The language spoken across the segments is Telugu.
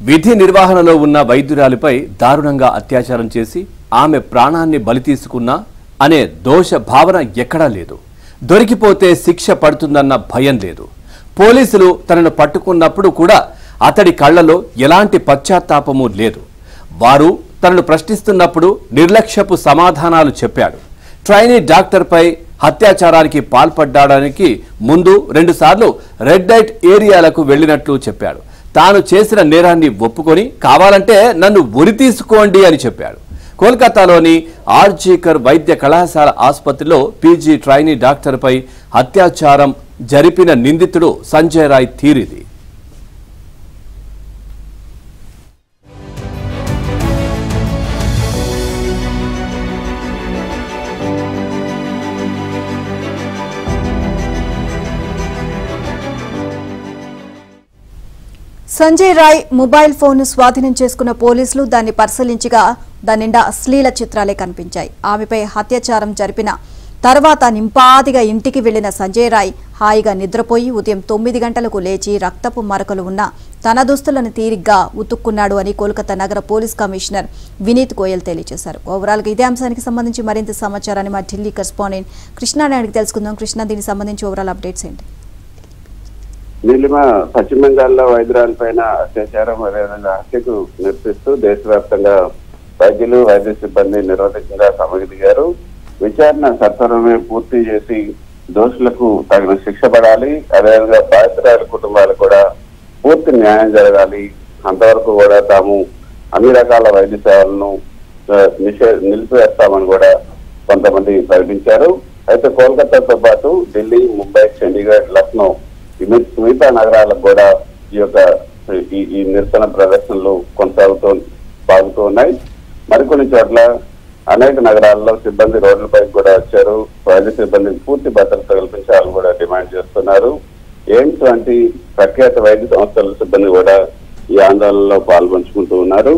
విధి నిర్వహణలో ఉన్న వైద్యురాలిపై దారుణంగా అత్యాచారం చేసి ఆమె ప్రాణాన్ని బలి తీసుకున్నా అనే దోష భావన ఎక్కడా లేదు. దొరికిపోతే శిక్ష పడుతుందన్న భయం లేదు. పోలీసులు తనను పట్టుకున్నప్పుడు కూడా అతడి కళ్ళలో ఎలాంటి పశ్చాత్తాపము లేదు. వారు తనను ప్రశ్నిస్తున్నప్పుడు నిర్లక్ష్యపు సమాధానాలు చెప్పాడు. ట్రైనీ డాక్టర్పై హత్యాచారానికి పాల్పడ్డానికి ముందు 2 సార్లు రెడ్ లైట్ ఏరియాలకు వెళ్లినట్లు చెప్పాడు. తాను చేసిన నేరాన్ని ఒప్పుకొని కావాలంటే నన్ను ఉరి తీసుకోండి అని చెప్పాడు. కోల్కతాలోని ఆర్జీకర్ వైద్య కళాశాల ఆసుపత్రిలో పీజీ ట్రైనీ డాక్టర్పై అత్యాచారం జరిపిన నిందితుడు సంజయ్ రాయ్ తీరిది. సంజయ్ రాయ్ మొబైల్ ఫోన్ స్వాధీనం చేసుకున్న పోలీసులు దాన్ని పరిశీలించగా దాని నిండా అశ్లీల చిత్రాలే కనిపించాయి. ఆమెపై అత్యాచారం జరిపిన తర్వాత నింపాదిగా ఇంటికి వెళ్లిన సంజయ్ రాయ్ హాయిగా నిద్రపోయి ఉదయం 9 గంటలకు లేచి రక్తపు మరకలు ఉన్న తన దుస్తులను తీరిగ్గా ఉతుక్కున్నాడు అని కోల్కతా నగర పోలీస్ కమిషనర్ వినీత్ గోయల్ తెలియజేశారు. ఓవరాల్ గా ఇదే అంశానికి సంబంధించి మరింత సమాచారాన్ని మా ఢిల్లీ కరెస్పాండెంట్ కృష్ణానాయుడికి తెలుసుకుందాం. కృష్ణ, దీనికి సంబంధించి ఓవరాల్ అప్డేట్స్ ఏంటి? నీలిమ పశ్చిమ బెంగాల్లో వైద్యురాలపైన అత్యాచారం అదేవిధంగా హత్యకు నిరసిస్తూ దేశవ్యాప్తంగా వైద్యులు వైద్య సిబ్బంది నిరోధకంగా సమ్మెకు దిగారు. విచారణ సత్వరమే పూర్తి చేసి దోషులకు తగిన శిక్ష పడాలి, అదేవిధంగా బాధితురాల కుటుంబాలకు కూడా పూర్తి న్యాయం జరగాలి, అంతవరకు కూడా తాము అన్ని రకాల వైద్య సేవలను నిలిపివేస్తామని కూడా కొంతమంది ప్రకటించారు. అయితే కోల్కతాతో పాటు ఢిల్లీ, ముంబై, చండీగఢ్, లక్నో మిగతా నగరాలకు కూడా ఈ నిరసన ప్రదర్శనలు సాగుతూ ఉన్నాయి. మరికొన్ని చోట్ల అనేక నగరాల్లో సిబ్బంది రోడ్లపై కూడా వచ్చారు. వైద్య సిబ్బందికి పూర్తి భద్రత కల్పించాలని కూడా డిమాండ్ చేస్తున్నారు. ఎయిమ్స్ వంటి ప్రఖ్యాత వైద్య సంస్థల సిబ్బంది కూడా ఈ ఆందోళనలో పాల్గొంచుకుంటూ ఉన్నారు.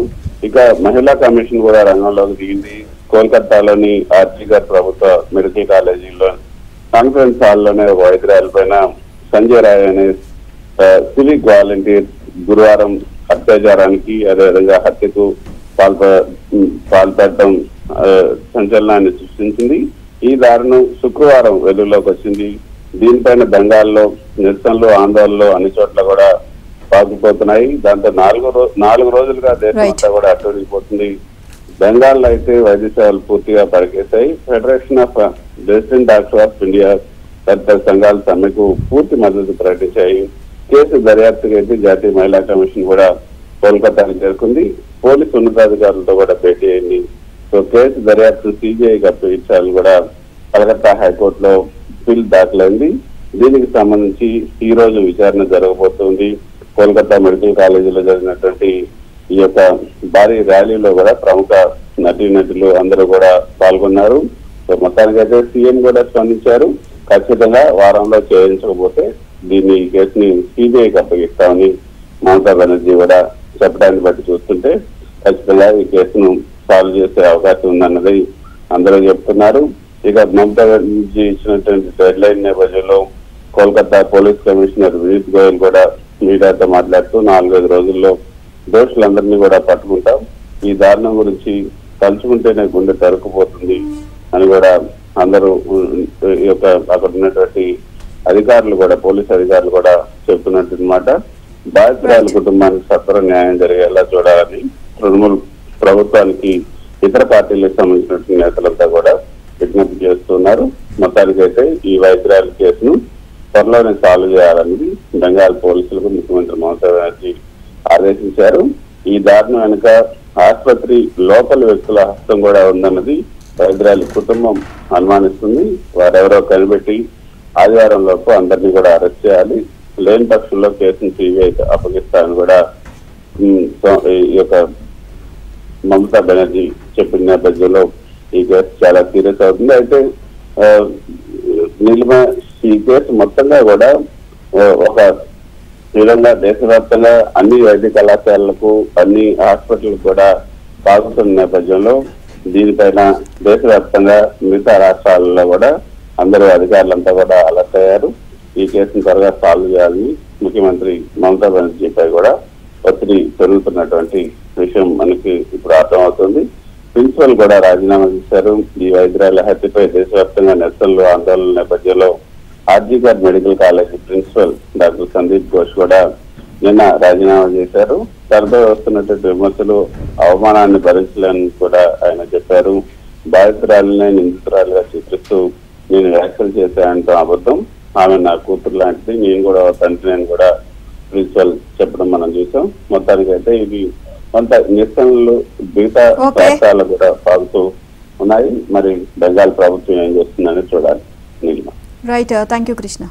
ఇక మహిళా కమిషన్ కూడా రంగంలోకి దిగింది. కోల్కతాలోని ఆర్జీకర్ ప్రభుత్వ మెడికల్ కాలేజీలో కాన్ఫరెన్స్ హాల్లోనే వైద్యురాలపైన సంజయ్ రాయ్ అనే సివిక్ వాలంటీర్ గురువారం అత్యాచారానికి అదేవిధంగా హత్యకు పాల్పడటం సంచలనాన్ని సృష్టించింది. ఈ దారుణం శుక్రవారం వెలుగులోకి వచ్చింది. దీనిపైన బెంగాల్లో నిరసనలు, ఆందోళనలు అన్ని చోట్ల కూడా పాకుపోతున్నాయి. దాంతో 4 రోజులుగా దేశం అంతా కూడా అట్టుడిపోతుంది. బెంగాల్లో అయితే వైద్య సేవలు పూర్తిగా పడికేశాయి. Federation of resident doctors of India తదితర సంఘాల సమ్మెకు పూర్తి మద్దతు ప్రకటించాయి. కేసు దర్యాప్తుకి అయితే జాతీయ మహిళా కమిషన్ కూడా కోల్కతాకి చేరుకుంది. పోలీసు ఉన్నతాధికారులతో కూడా భేటీ అయింది. సో కేసు దర్యాప్తు సిబిఐకి అప్పగించాలని కూడా కలకత్తా హైకోర్టులో పిల్ దాఖలైంది. దీనికి సంబంధించి ఈ రోజు విచారణ జరగబోతుంది. కోల్కతా మెడికల్ కాలేజీలో జరిగినటువంటి ఈ యొక్క భారీ ర్యాలీలో కూడా ప్రముఖ నటీనటులు అందరూ కూడా పాల్గొన్నారు. సో మొత్తానికైతే సీఎం కూడా స్పందించారు. ఖచ్చితంగా వారంలో చేయించకపోతే ఈ కేసుని సిబిఐకి అప్పగిస్తామని మమతా బెనర్జీ కూడా చెప్పడాన్ని బట్టి చూస్తుంటే ఖచ్చితంగా ఈ కేసును సాల్వ్ చేసే అవకాశం ఉందన్నది అందరూ చెప్తున్నారు. ఇక మమతా బెనర్జీ ఇచ్చినటువంటి డెడ్ లైన్ నేపథ్యంలో కోల్కతా పోలీస్ కమిషనర్ వినీత్ గోయల్ కూడా మీడియాతో మాట్లాడుతూ 4-5 రోజుల్లో దోషులందరినీ కూడా పట్టుకుంటాం, ఈ దారుణం గురించి తలుచుకుంటేనే గుండె తరుక్కుపోతుంది అని కూడా అందరూ అక్కడ ఉన్నటువంటి అధికారులు కూడా పోలీసు అధికారులు కూడా చెప్తున్నట్టు అనమాట. బాధితురాల కుటుంబానికి సత్వర న్యాయం జరిగేలా చూడాలని తృణమూల్ ప్రభుత్వానికి ఇతర పార్టీలకు సంబంధించిన నేతలంతా కూడా విజ్ఞప్తి చేస్తున్నారు. మొత్తానికైతే ఈ వైద్యురాల కేసును త్వరలోనే సాల్వ్ చేయాలనేది బెంగాల్ పోలీసులకు ముఖ్యమంత్రి మమతా బెనర్జీ ఆదేశించారు. ఈ దారుణం వెనుక ఆసుపత్రి లోపల వ్యక్తుల హస్తం కూడా ఉందన్నది వైద్యురాలి కుటుంబం అనుమానిస్తుంది. వారెవరో కనిపెట్టి ఆదివారం లోపు అందరినీ కూడా అరెస్ట్ చేయాలి, లేని పక్షంలో కేసును సిబిఐకి అప్పగిస్తారని కూడా ఈ యొక్క మమతా బెనర్జీ చెప్పిన నేపథ్యంలో ఈ కేసు చాలా సీరియస్ అవుతుంది. అయితే ఈ కేసు మొత్తంగా కూడా ఒక విధంగా దేశవ్యాప్తంగా అన్ని వైద్య కళాశాలలకు అన్ని హాస్పిటల్కు కూడా పాకుతున్న నేపథ్యంలో దీనిపైన దేశవ్యాప్తంగా మిగతా రాష్ట్రాలలో కూడా అందరూ అధికారులంతా కూడా అలర్ట్ అయ్యారు. ఈ కేసును త్వరగా సాల్వ్ చేయాలని ముఖ్యమంత్రి మమతా బెనర్జీపై కూడా ఒత్తిడి పెరుగుతున్నటువంటి విషయం మనకి ఇప్పుడు అర్థమవుతుంది. ప్రిన్సిపల్ కూడా రాజీనామా చేశారు. ఈ వైద్యురాల హత్యపై దేశవ్యాప్తంగా నిరసనలు ఆందోళన నేపథ్యంలో RG Kar medical college principal doctor Sandip Ghosh కూడా నిన్న రాజీనామా చేశారు. తరచుగా వస్తున్నటువంటి విమర్శలు అవమానాన్ని భరించలేని కూడా ఆయన చెప్పారు. బాధితురాలనే నిందితురాలుగా చూపిస్తూ నేను వ్యాఖ్యలు చేశానంటూ అబద్ధం, ఆమె నా కూతురు లాంటిది, నేను కూడా తండ్రి అని కూడా ప్రిన్సిపల్ చెప్పడం మనం చూసాం. మొత్తానికి అయితే ఇది కొంత నిరసనలు మిగతా రాష్ట్రాలు కూడా సాగుతూ ఉన్నాయి. మరి బెంగాల్ ప్రభుత్వం ఏం చేస్తుందని చూడాలి. Right, thank you Krishna.